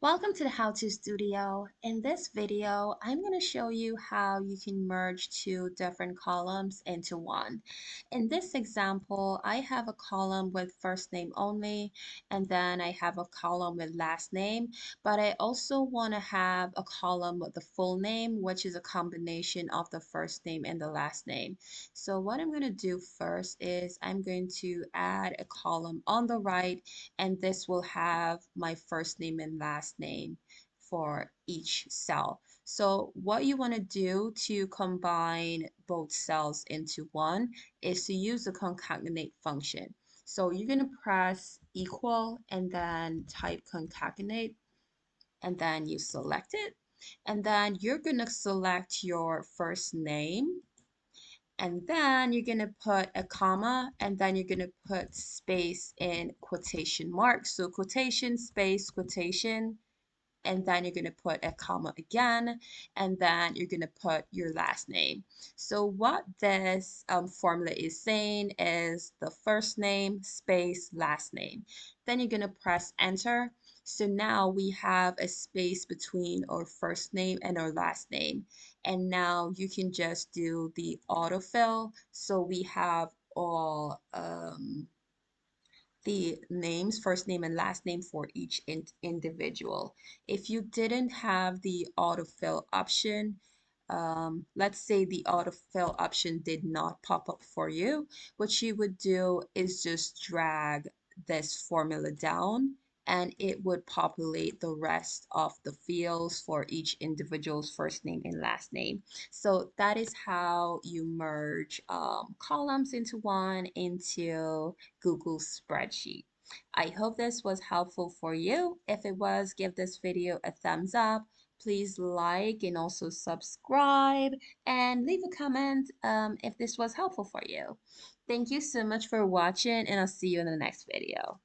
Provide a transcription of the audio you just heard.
Welcome to the How To Studio. In this video, I'm going to show you how you can merge two different columns into one. In this example, I have a column with first name only, and then I have a column with last name, but I also want to have a column with the full name, which is a combination of the first name and the last name. So what I'm going to do first is I'm going to add a column on the right, and this will have my first name and last name for each cell. So what you want to do to combine both cells into one is to use the concatenate function. So you're going to press equal and then type concatenate, and then you select it. And then you're going to select your first name, and then you're going to put a comma, and then you're going to put space in quotation marks. So quotation, space, quotation, and then you're going to put a comma again, and then you're going to put your last name. So what this formula is saying is the first name, space, last name. Then you're going to press enter. So now we have a space between our first name and our last name. And now you can just do the autofill. So we have all the names, first name and last name for each individual. If you didn't have the autofill option, let's say the autofill option did not pop up for you, what you would do is just drag this formula down, and it would populate the rest of the fields for each individual's first name and last name. So that is how you merge columns into one into Google spreadsheet. I hope this was helpful for you. If it was, give this video a thumbs up. Please like and also subscribe and leave a comment if this was helpful for you. Thank you so much for watching, and I'll see you in the next video.